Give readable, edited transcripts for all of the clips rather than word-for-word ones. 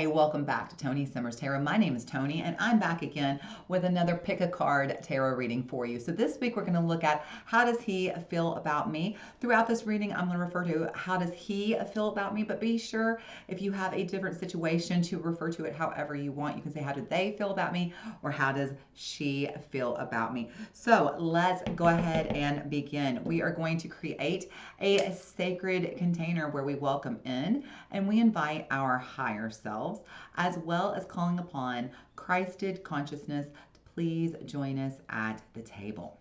Hi, welcome back to Toni Summers Tarot. My name is Toni, and I'm back again with another pick a card tarot reading for you. So this week we're going to look at how does he feel about me. Throughout this reading, I'm going to refer to how does he feel about me, but be sure if you have a different situation to refer to it however you want. You can say how do they feel about me or how does she feel about me. So let's go ahead and begin. We are going to create a sacred container where we welcome in and we invite our higher selves, as well as calling upon Christed consciousness to please join us at the table.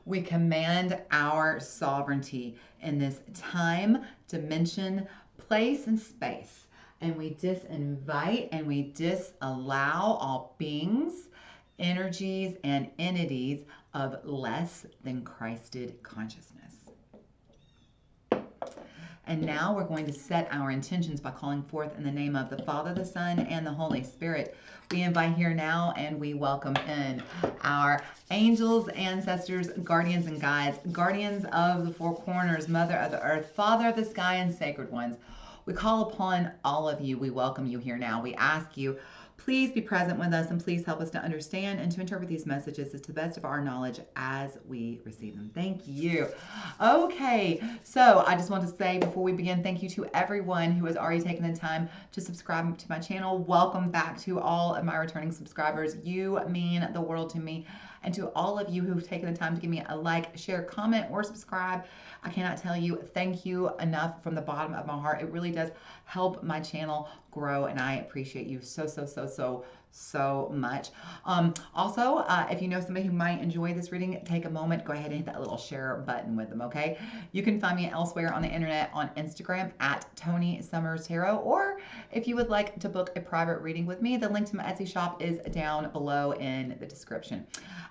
We command our sovereignty in this time, dimension, place, and space. And we disinvite and we disallow all beings, energies, and entities of less than Christed consciousness. And now we're going to set our intentions by calling forth in the name of the Father, the Son, and the Holy Spirit. We invite here now and we welcome in our angels, ancestors, guardians, and guides, guardians of the four corners, Mother of the earth, Father of the sky, and sacred ones. We call upon all of you. We welcome you here now. We ask you, please be present with us and please help us to understand and to interpret these messages to the best of our knowledge as we receive them. Thank you. Okay, so I just want to say before we begin, thank you to everyone who has already taken the time to subscribe to my channel. Welcome back to all of my returning subscribers. You mean the world to me. And to all of you who've taken the time to give me a like, share, comment, or subscribe, I cannot tell you thank you enough from the bottom of my heart. It really does help my channel grow, and I appreciate you so much. Also, if you know somebody who might enjoy this reading, take a moment, go ahead and hit that little share button with them, okay? You can find me elsewhere on the internet on Instagram at Toni Summers Tarot, or if you would like to book a private reading with me, the link to my Etsy shop is down below in the description.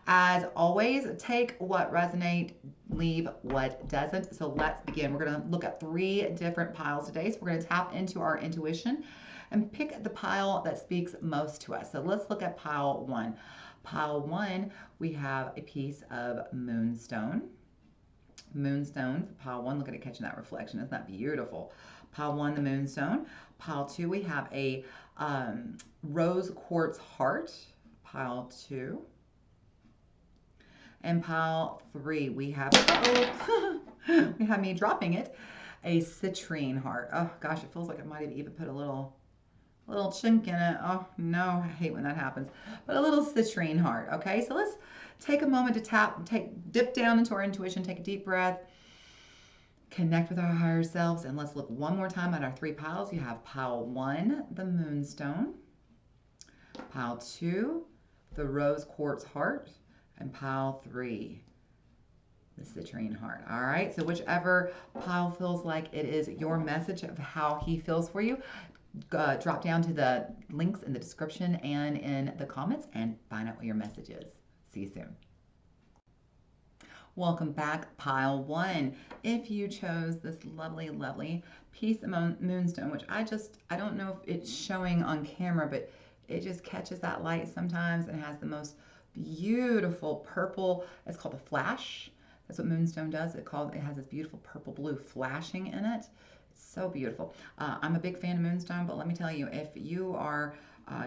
As always, take what resonates, leave what doesn't. So let's begin. We're going to look at 3 different piles today. So we're going to tap into our intuition and pick the pile that speaks most to us. So let's look at pile 1. Pile 1, we have a piece of Moonstone. Moonstone, pile 1, look at it catching that reflection. Isn't that beautiful? Pile 1, the Moonstone. Pile 2, we have a Rose Quartz Heart. Pile 2. And pile 3, we have, we have me dropping it, a Citrine Heart. Oh gosh, it feels like I might have even put a little chink in it. Oh no, I hate when that happens. But a little Citrine Heart, okay? So let's take a moment to dip down into our intuition, take a deep breath, connect with our higher selves, and let's look one more time at our 3 piles. You have pile 1, the Moonstone, pile 2, the Rose Quartz Heart, and pile 3, the Citrine Heart. All right, so whichever pile feels like it is your message of how he feels for you, drop down to the links in the description and in the comments and find out what your message is. See you soon. Welcome back, pile 1. If you chose this lovely piece of Moonstone, which I don't know if it's showing on camera, but it just catches that light sometimes and has the most beautiful purple. It's called a flash. That's what Moonstone does. It has this beautiful purple blue flashing in it. It's so beautiful. I'm a big fan of Moonstone, but let me tell you, if you are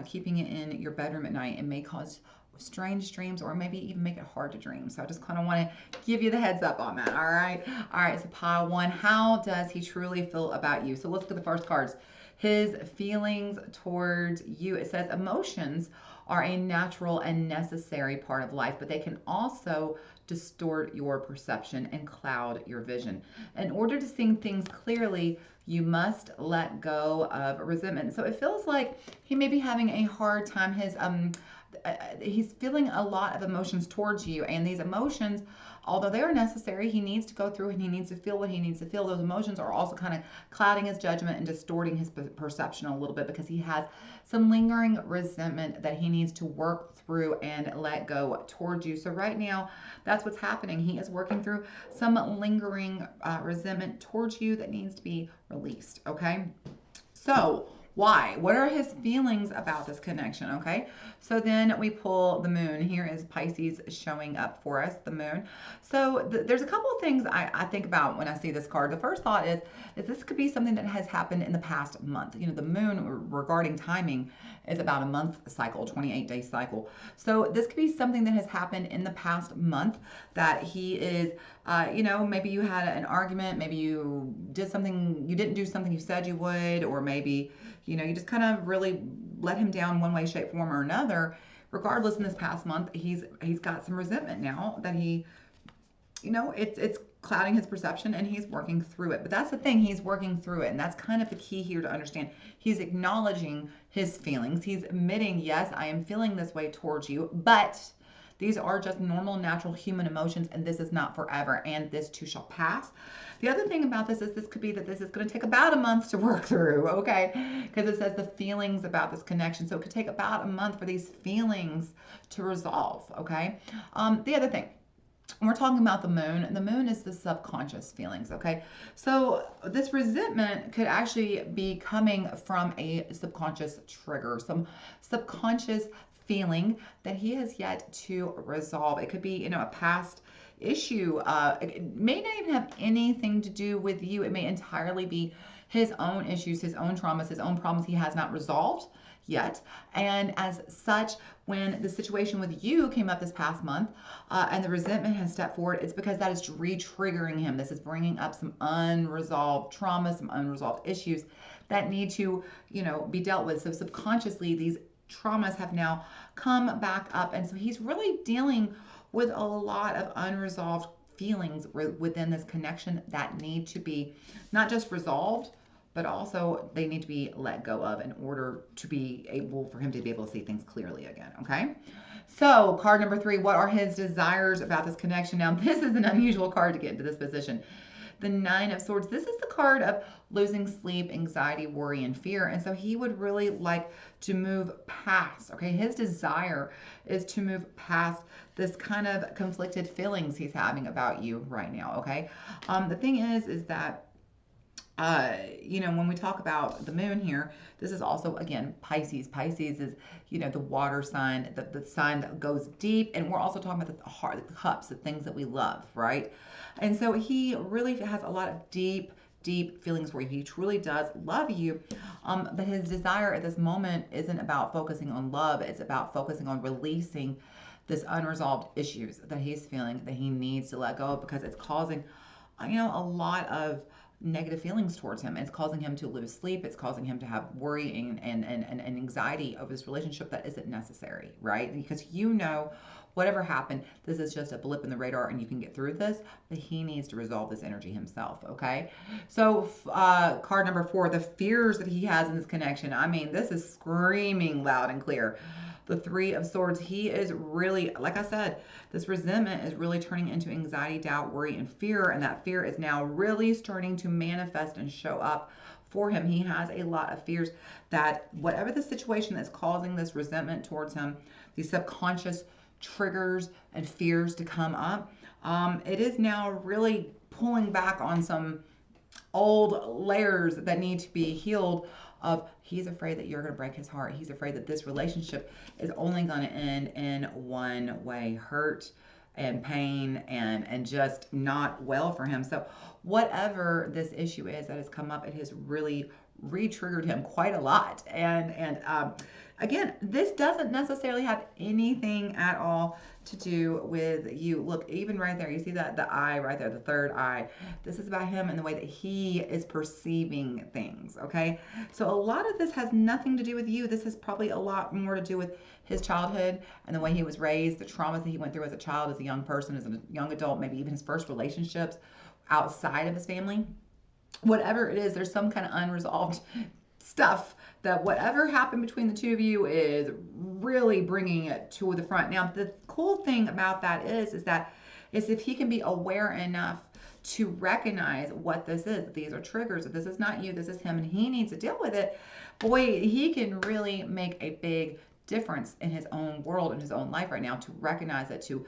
keeping it in your bedroom at night, it may cause strange dreams or maybe even make it hard to dream. So I just kind of want to give you the heads up on that. All right, so pile 1, how does he truly feel about you? So let's look at the first cards. His feelings towards you. It says emotions are a natural and necessary part of life, but they can also distort your perception and cloud your vision. In order to see things clearly, you must let go of resentment. So it feels like he may be having a hard time. He's feeling a lot of emotions towards you, and these emotions, although they are necessary, he needs to go through and he needs to feel what he needs to feel. Those emotions are also kind of clouding his judgment and distorting his perception a little bit because he has some lingering resentment that he needs to work through and let go towards you. So right now, that's what's happening. He is working through some lingering resentment towards you that needs to be released, okay? So Why? What are his feelings about this connection? Okay. So then we pull the moon. Here is Pisces showing up for us, the moon. So there's a couple of things I think about when I see this card. The first thought is this could be something that has happened in the past month. You know, the moon regarding timing is about a month cycle, 28-day cycle. So this could be something that has happened in the past month that he is, you know, maybe you had an argument, maybe you did something, you didn't do something you said you would, or maybe, you know, you just kind of really let him down one way, shape, form, or another. Regardless, in this past month, he's got some resentment now that he, you know, it's clouding his perception, and he's working through it. But that's the thing, he's working through it, and that's kind of the key here to understand. He's acknowledging his feelings. He's admitting, yes, I am feeling this way towards you, but these are just normal, natural human emotions, and this is not forever, and this too shall pass. The other thing about this is this could be that this is going to take about a month to work through, okay? Because it says the feelings about this connection. So it could take about a month for these feelings to resolve, okay? The other thing, when we're talking about the moon is the subconscious feelings, okay? So this resentment could actually be coming from a subconscious trigger, some subconscious feeling that he has yet to resolve. It could be, you know, a past issue. It may not even have anything to do with you. It may entirely be his own issues, his own traumas, his own problems he has not resolved yet. And as such, when the situation with you came up this past month and the resentment has stepped forward, it's because that is re-triggering him. This is bringing up some unresolved trauma, some unresolved issues that need to, you know, be dealt with. So subconsciously, these traumas have now come back up. And so he's really dealing with a lot of unresolved feelings within this connection that need to be not just resolved, but also they need to be let go of in order to be able for him to be able to see things clearly again, okay? So card number 3, what are his desires about this connection? Now, this is an unusual card to get into this position. The 9 of Swords, this is the card of losing sleep, anxiety, worry, and fear. And so he would really like to move past, okay? His desire is to move past this kind of conflicted feelings he's having about you right now, okay? The thing is that you know, when we talk about the moon here, this is also, again, Pisces. Pisces is, you know, the water sign, the sign that goes deep. And we're also talking about the heart, the cups, the things that we love, right? And so he really has a lot of deep feelings where he truly does love you. But his desire at this moment isn't about focusing on love. It's about focusing on releasing this unresolved issues that he's feeling that he needs to let go of, because it's causing, you know, a lot of negative feelings towards him. It's causing him to lose sleep. It's causing him to have worry and anxiety over this relationship that isn't necessary, right? Because, you know, whatever happened, this is just a blip in the radar and you can get through this, but he needs to resolve this energy himself, okay? So card number 4, the fears that he has in this connection. I mean, this is screaming loud and clear. The 3 of Swords, he is really, like I said, this resentment is really turning into anxiety, doubt, worry, and fear. And that fear is now really starting to manifest and show up for him. He has a lot of fears that whatever the situation that's causing this resentment towards him, these subconscious triggers and fears to come up, it is now really pulling back on some old layers that need to be healed. Of he's afraid that you're going to break his heart. He's afraid that this relationship is only going to end in one way, hurt and pain and just not well for him. So whatever this issue is that has come up, it has really re-triggered him quite a lot. And again, this doesn't necessarily have anything at all to do with you. Look, even right there, you see that the eye right there, the third eye. This is about him and the way that he is perceiving things, okay? So a lot of this has nothing to do with you. This has probably a lot more to do with his childhood and the way he was raised, the traumas that he went through as a child, as a young person, as a young adult, maybe even his first relationships outside of his family. Whatever it is, there's some kind of unresolved stuff that whatever happened between the two of you is really bringing it to the front. Now, the cool thing about that is that if he can be aware enough to recognize what this is, these are triggers, this is not you, this is him, and he needs to deal with it, boy, he can really make a big difference in his own world, in his own life right now, to recognize it, to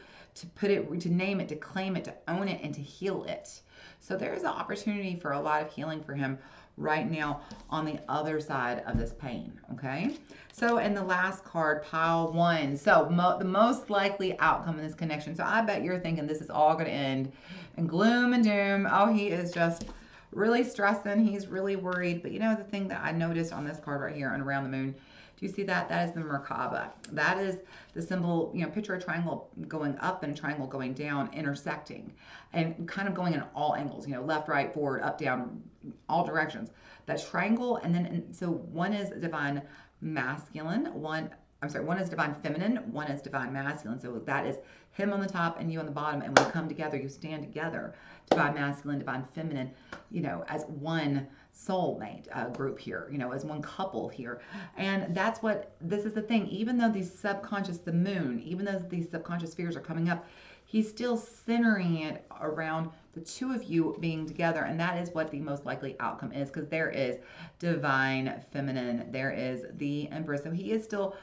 put it, to name it, to claim it, to own it, and to heal it. So there's an opportunity for a lot of healing for him right now on the other side of this pain, okay? So, and the last card, pile 1. So, the most likely outcome in this connection. So, I bet you're thinking this is all going to end in gloom and doom. Oh, he is just really stressing. He's really worried. But you know, the thing that I noticed on this card right here and around the moon, do you see that? That is the Merkaba. That is the symbol, you know, picture a triangle going up and a triangle going down, intersecting, and kind of going in all angles, you know, left, right, forward, up, down, all directions. That triangle, and then, so one is divine masculine, one is divine feminine, one is divine masculine. So that is him on the top and you on the bottom. And when you come together, you stand together, divine masculine, divine feminine, you know, as one soulmate group here, you know, as one couple here. And that's what, this is the thing, even though these subconscious, the moon, even though these subconscious fears are coming up, he's still centering it around the two of you being together. And that is what the most likely outcome is, because there is divine feminine, there is the Empress. So he is still,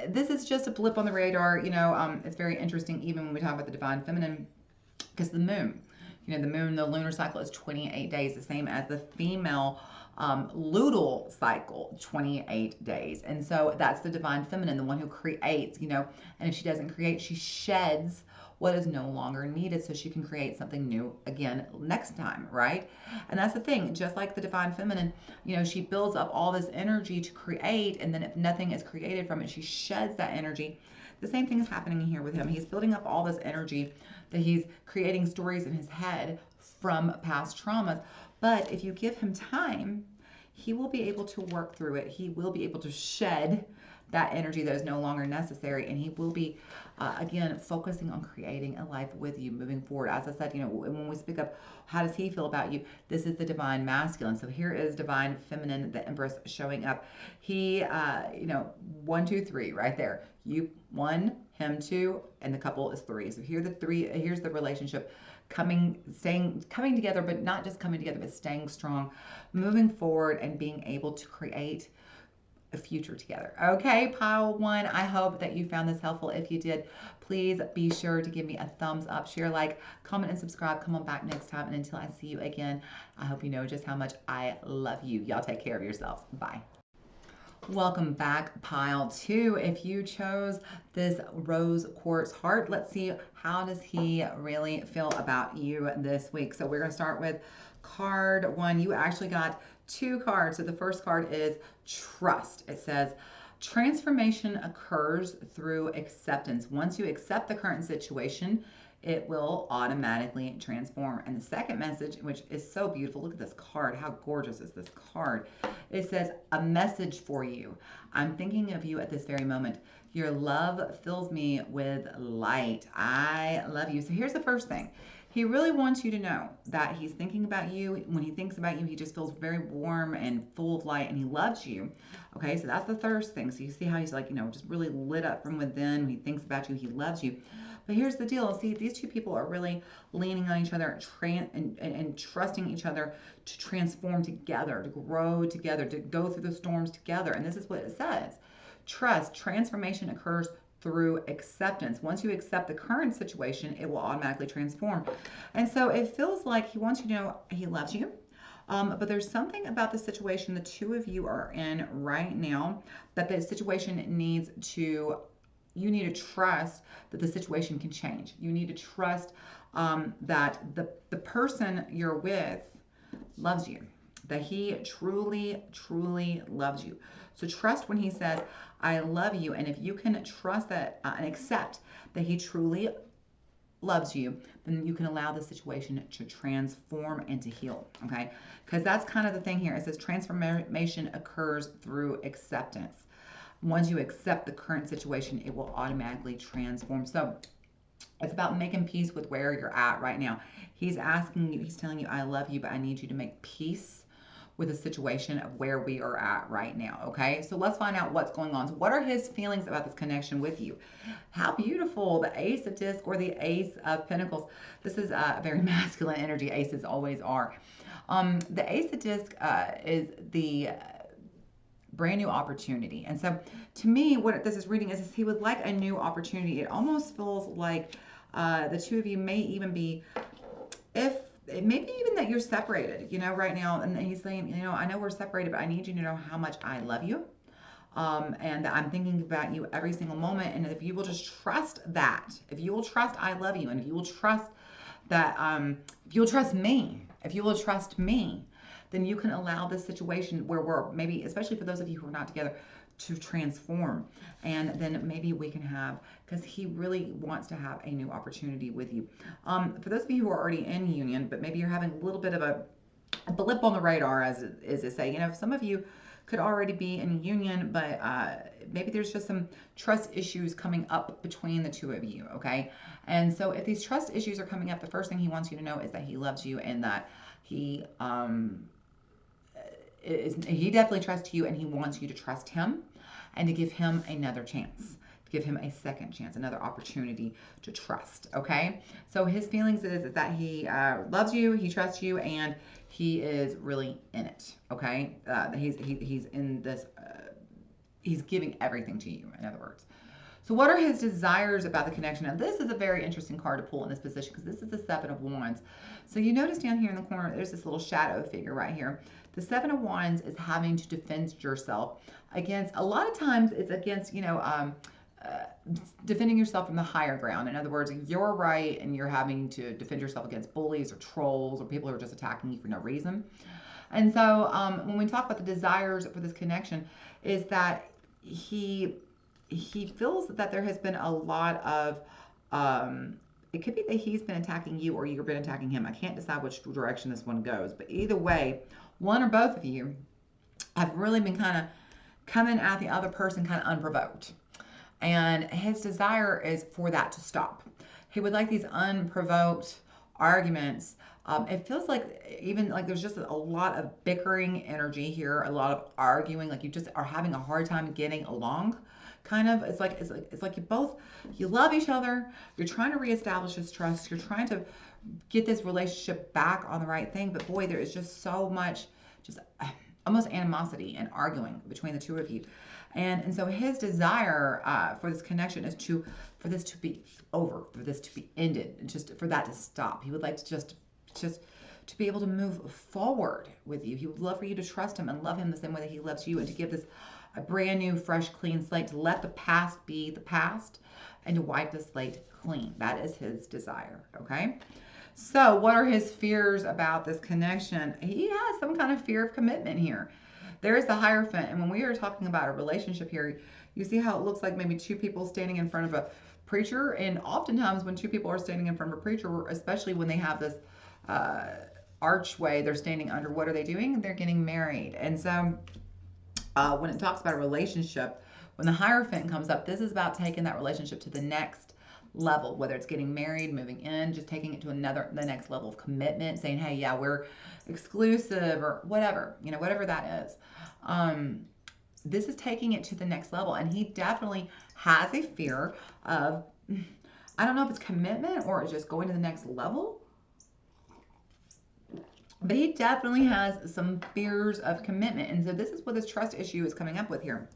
this is just a blip on the radar. You know, it's very interesting even when we talk about the divine feminine, because the moon, you know, the moon, the lunar cycle is 28 days, the same as the female luteal cycle, 28 days. And so that's the divine feminine, the one who creates, you know, and if she doesn't create, she sheds what is no longer needed so she can create something new again next time, right? And that's the thing, just like the divine feminine, you know, she builds up all this energy to create, and then if nothing is created from it, she sheds that energy. The same thing is happening here with him. He's building up all this energy that he's creating stories in his head from past traumas. But if you give him time, he will be able to work through it. He will be able to shed that energy that is no longer necessary, and he will be again focusing on creating a life with you moving forward. As I said, you know, when we speak up, how does he feel about you? This is the divine masculine. So here is divine feminine, the Empress showing up. He you know, 1 2 3 right there. You 1, him 2, and the couple is 3. So here the 3, here's the relationship coming together, but not just coming together, but staying strong, moving forward, and being able to create a future together. Okay, pile 1, I hope that you found this helpful. If you did, please be sure to give me a thumbs up, share, like, comment, and subscribe. Come on back next time. And until I see you again, I hope you know just how much I love you. Y'all take care of yourselves. Bye. Welcome back, pile 2. If you chose this rose quartz heart, let's see, how does he really feel about you this week? So we're going to start with card 1. You actually got 2 cards. So the first card is trust. It says, transformation occurs through acceptance. Once you accept the current situation, it will automatically transform. And the second message, which is so beautiful, look at this card. How gorgeous is this card? It says, a message for you. I'm thinking of you at this very moment. Your love fills me with light. I love you. So here's the first thing. He really wants you to know that he's thinking about you. When he thinks about you, he just feels very warm and full of light, and he loves you. Okay, so that's the first thing. So you see how he's like, you know, just really lit up from within. When he thinks about you, he loves you. But here's the deal. See, these two people are really leaning on each other and trusting each other to transform together, to grow together, to go through the storms together. And this is what it says. Trust, transformation occurs through acceptance. Once you accept the current situation, it will automatically transform. And so it feels like he wants you to know he loves you. But there's something about the situation the two of you are in right now that the situation needs to, you need to trust that the situation can change. You need to trust that the person you're with loves you, that he truly, truly loves you. So trust when he says, I love you. And if you can trust that and accept that he truly loves you, then you can allow the situation to transform and to heal, okay? Because that's kind of the thing here. It says transformation occurs through acceptance. Once you accept the current situation, it will automatically transform. So it's about making peace with where you're at right now. He's asking you, he's telling you, I love you, but I need you to make peace with the situation of where we are at right now, okay? So let's find out what's going on. So what are his feelings about this connection with you? How beautiful, the Ace of Discs or the Ace of Pentacles. This is a very masculine energy. Aces always are. The Ace of Discs is the brand new opportunity. And so to me, what this is reading is he would like a new opportunity. It almost feels like the two of you may even be, if it may be even that you're separated, you know, right now. And he's saying, you know, I know we're separated, but I need you to know how much I love you. And that I'm thinking about you every single moment. And if you will just trust that, if you will trust I love you, and if you will trust that, if you will trust me, if you will trust me, then you can allow this situation where we're maybe, especially for those of you who are not together, to transform. And then maybe we can have, because he really wants to have a new opportunity with you. For those of you who are already in union, but maybe you're having a little bit of a blip on the radar, as they say, you know, some of you could already be in union, but maybe there's just some trust issues coming up between the two of you, okay? And so if these trust issues are coming up, the first thing he wants you to know is that he loves you, and that he definitely trusts you, and he wants you to trust him and to give him another chance, to give him a second chance, another opportunity to trust, okay? So his feelings is that he loves you, he trusts you, and he is really in it, okay? He's in this, he's giving everything to you, in other words. So what are his desires about the connection? Now, this is a very interesting card to pull in this position, because this is the Seven of Wands. So you notice down here in the corner, there's this little shadow figure right here. The Seven of Wands is having to defend yourself against, a lot of times it's against, you know, defending yourself from the higher ground. In other words, you're right, and you're having to defend yourself against bullies or trolls or people who are just attacking you for no reason. And so when we talk about the desires for this connection, is that he feels that there has been a lot of, it could be that he's been attacking you or you've been attacking him. I can't decide which direction this one goes, but either way, one or both of you have really been kind of coming at the other person kind of unprovoked. And his desire is for that to stop. He would like these unprovoked arguments. It feels like even like there's just a lot of bickering energy here, a lot of arguing, like you just are having a hard time getting along. Kind of, it's like you love each other. You're trying to reestablish this trust. You're trying to get this relationship back on the right thing. But boy, there is just so much, just almost animosity and arguing between the two of you. And so his desire for this connection is for this to be over, for this to be ended, just for that to stop. He would like to just to be able to move forward with you. He would love for you to trust him and love him the same way that he loves you, and to give this a brand new, fresh, clean slate, to let the past be the past and to wipe the slate clean. That is his desire, okay? So what are his fears about this connection? He has some kind of fear of commitment here. There is the Hierophant, and when we are talking about a relationship here, you see how it looks like maybe two people standing in front of a preacher, and oftentimes when two people are standing in front of a preacher, especially when they have this archway they're standing under, what are they doing? They're getting married. And so when it talks about a relationship, when the Hierophant comes up, this is about taking that relationship to the next level, whether it's getting married, moving in, just taking it to the next level of commitment, saying, hey, yeah, we're exclusive, or whatever, you know, whatever that is. This is taking it to the next level, and he definitely has a fear of, I don't know if it's commitment or it's just going to the next level, but he definitely has some fears of commitment. And so this is what this trust issue is coming up with here.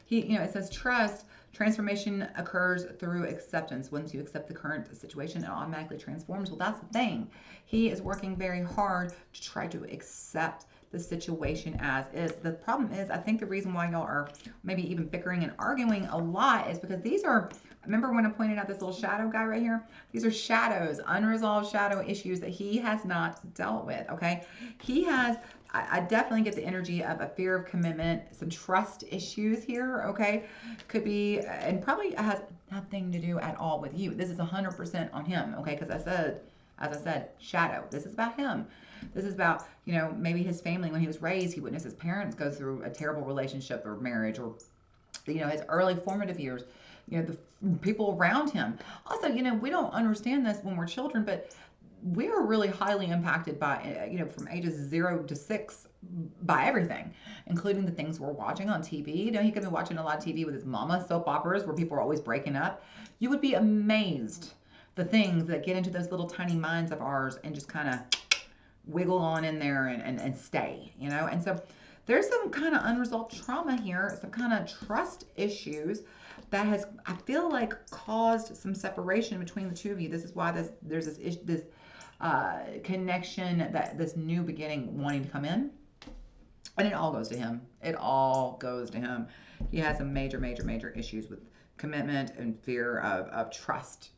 It says trust, transformation occurs through acceptance. Once you accept the current situation, it automatically transforms. Well, that's the thing. He is working very hard to try to accept the situation as is. The problem is, I think the reason why y'all are maybe even bickering and arguing a lot is because these are, remember when I pointed out this little shadow guy right here? These are shadows, unresolved shadow issues that he has not dealt with, okay? He has, I definitely get the energy of a fear of commitment, some trust issues here, okay? Could be, and probably has nothing to do at all with you. This is 100% on him, okay? Because as I said, shadow. This is about him. This is about, maybe his family. When he was raised, he witnessed his parents go through a terrible relationship or marriage, or, his early formative years, the people around him. Also, we don't understand this when we're children, but we are really highly impacted by, from ages 0 to 6 by everything, including the things we're watching on TV. He could be watching a lot of TV with his mama, soap operas where people are always breaking up. You would be amazed the things that get into those little tiny minds of ours and just kind of wiggle on in there and stay, And so there's some kind of unresolved trauma here, some kind of trust issues that has, I feel like, caused some separation between the two of you. This is why there's this connection, that this new beginning wanting to come in. And it all goes to him. It all goes to him. He has some major, major, major issues with commitment and fear of trust.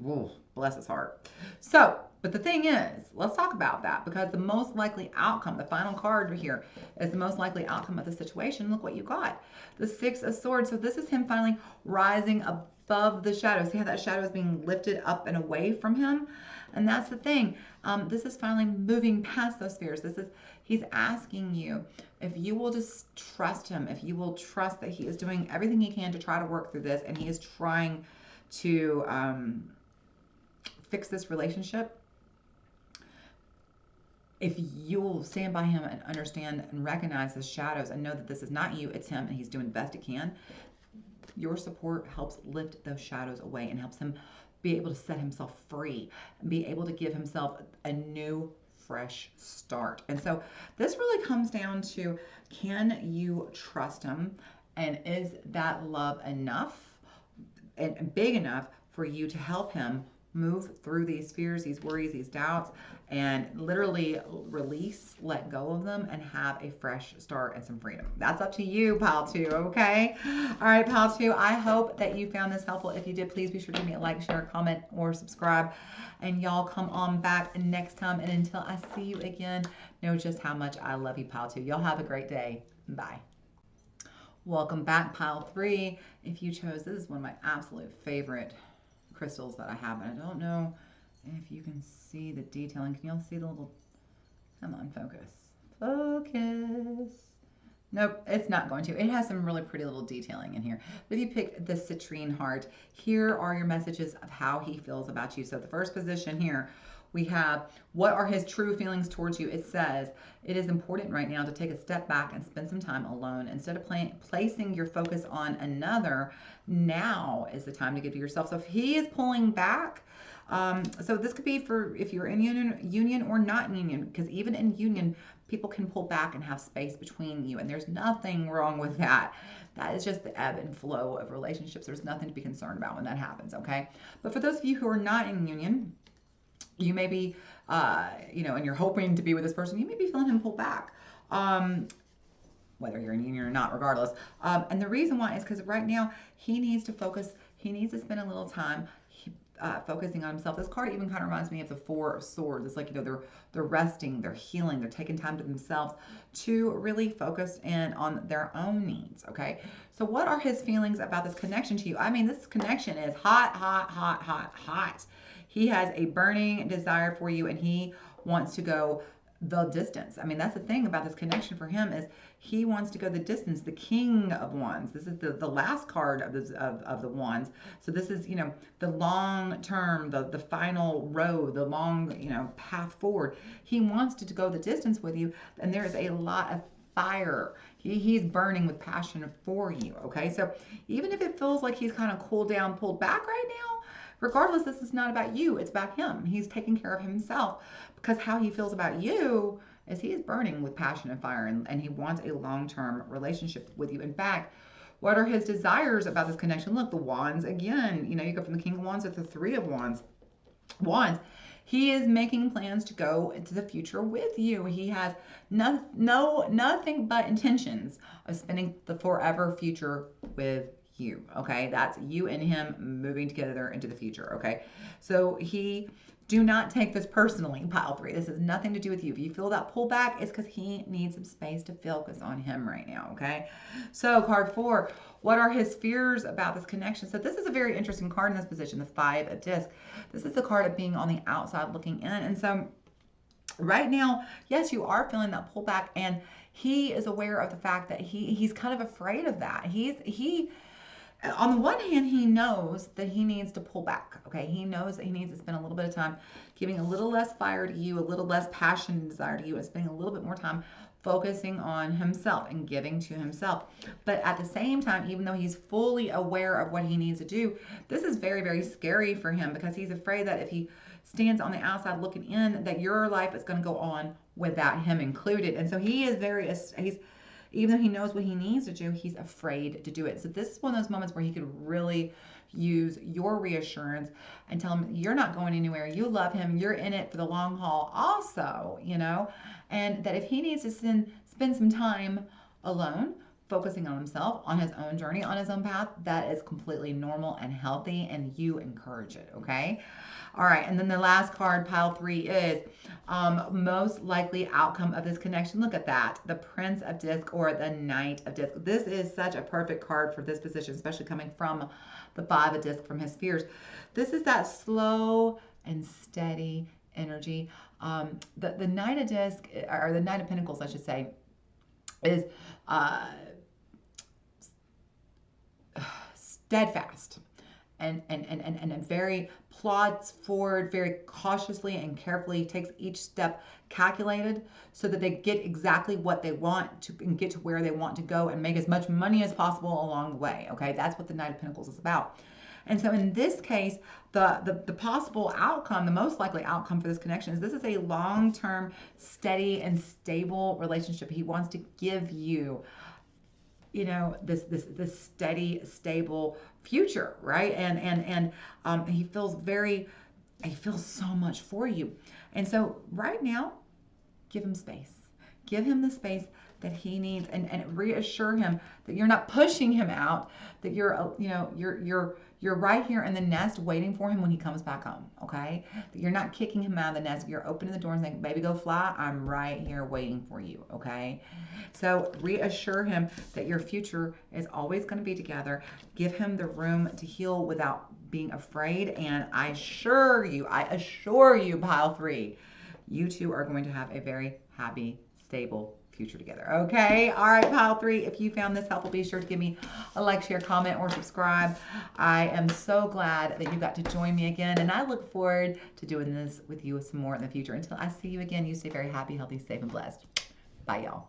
Ooh, bless his heart. So, but the thing is, let's talk about that, because the most likely outcome, the final card here, is the most likely outcome of the situation. Look what you got. The Six of Swords. So this is him finally rising above the shadows. See how that shadow is being lifted up and away from him? And that's the thing. This is finally moving past those fears. He's asking you if you will just trust him, if you will trust that he is doing everything he can to try to work through this, and he is trying to fix this relationship. If you'll stand by him and understand and recognize his shadows and know that this is not you, it's him, and he's doing the best he can, your support helps lift those shadows away and helps him be able to set himself free and be able to give himself a new, fresh start. And so this really comes down to, can you trust him? And is that love enough and big enough for you to help him move through these fears, these worries, these doubts, and literally release, let go of them, and have a fresh start and some freedom? That's up to you, Pile 2, okay? All right, Pile 2, I hope that you found this helpful. If you did, please be sure to give me a like, share, comment, or subscribe. And y'all come on back next time. And until I see you again, know just how much I love you, Pile 2. Y'all have a great day. Bye. Welcome back, Pile 3. If you chose, this is one of my absolute favorite crystals that I have, and I don't know if you can see the detailing. Can y'all see the little, come on, focus. Nope, it's not going to. It has some really pretty little detailing in here. But if you pick the citrine heart, here are your messages of how he feels about you. So the first position here, we have, what are his true feelings towards you? It says, it is important right now to take a step back and spend some time alone. Instead of placing your focus on another, now is the time to give to yourself. So if he is pulling back, so this could be for if you're in union or not in union, because even in union, people can pull back and have space between you, and there's nothing wrong with that. That is just the ebb and flow of relationships. There's nothing to be concerned about when that happens, okay? But for those of you who are not in union, you may be, and you're hoping to be with this person, you may be feeling him pull back, whether you're in union or not, regardless. And the reason why is because right now he needs to focus. He needs to spend a little time focusing on himself. This card even kind of reminds me of the Four of Swords. It's like, they're resting, they're healing, they're taking time to themselves to really focus in on their own needs, okay? So what are his feelings about this connection to you? I mean, this connection is hot, hot, hot, hot, hot. He has a burning desire for you, and he wants to go the distance. I mean, that's the thing about this connection for him, is he wants to go the distance. The King of Wands. This is the last card of the Wands. So this is, the long term, the final road, the long, path forward. He wants to go the distance with you, and there is a lot of fire. He's burning with passion for you, okay? So even if it feels like he's kind of cooled down, pulled back right now, regardless, this is not about you. It's about him. He's taking care of himself, because how he feels about you is he is burning with passion and fire, and he wants a long-term relationship with you. In fact, what are his desires about this connection? Look, the Wands again. You go from the King of Wands to the Three of Wands. He is making plans to go into the future with you. He has nothing but intentions of spending the forever future with you, okay? That's you and him moving together into the future, okay? So do not take this personally, Pile 3. This has nothing to do with you. If you feel that pullback, it's because he needs some space to focus on him right now, okay? So card 4, what are his fears about this connection? So this is a very interesting card in this position, the Five of Discs. This is the card of being on the outside looking in. And so right now, yes, you are feeling that pullback, and he is aware of the fact that he's kind of afraid of that. On the one hand, he knows that he needs to pull back, okay? He knows that he needs to spend a little bit of time giving a little less fire to you, a little less passion and desire to you, and spending a little bit more time focusing on himself and giving to himself. But at the same time, even though he's fully aware of what he needs to do, this is very, very scary for him, because he's afraid that if he stands on the outside looking in, that your life is going to go on without him included. And so he is Even though he knows what he needs to do, he's afraid to do it. So this is one of those moments where he could really use your reassurance and tell him you're not going anywhere. You love him. You're in it for the long haul also, you know, and that if he needs to spend some time alone, focusing on himself, on his own journey, on his own path, that is completely normal and healthy, and you encourage it, okay? All right, and then the last card, pile 3, is most likely outcome of this connection. Look at that, the Prince of Disc or the Knight of Disc. This is such a perfect card for this position, especially coming from the 5 of Disc from his spheres. This is that slow and steady energy. The Knight of Disc, or the Knight of Pentacles, I should say, is steadfast and very plods forward very cautiously and carefully, takes each step calculated so that they get exactly what they want to and get to where they want to go and make as much money as possible along the way. Okay, that's what the Knight of Pentacles is about. And so in this case, the possible outcome, the most likely outcome for this connection is this is a long-term, steady and stable relationship. He wants to give you, you know, this steady, stable future, right? And he feels so much for you. And so right now, give him space. Give him the space that he needs, and reassure him that you're not pushing him out, that you're, you know, you're right here in the nest waiting for him when he comes back home, okay? That you're not kicking him out of the nest. You're opening the door and saying, baby, go fly. I'm right here waiting for you, okay? So reassure him that your future is always going to be together. Give him the room to heal without being afraid. And I assure you, pile 3, you two are going to have a very happy, stable future together. Okay. All right, pile 3. If you found this helpful, be sure to give me a like, share, comment, or subscribe. I am so glad that you got to join me again, and I look forward to doing this with you some more in the future. Until I see you again, you stay very happy, healthy, safe, and blessed. Bye, y'all.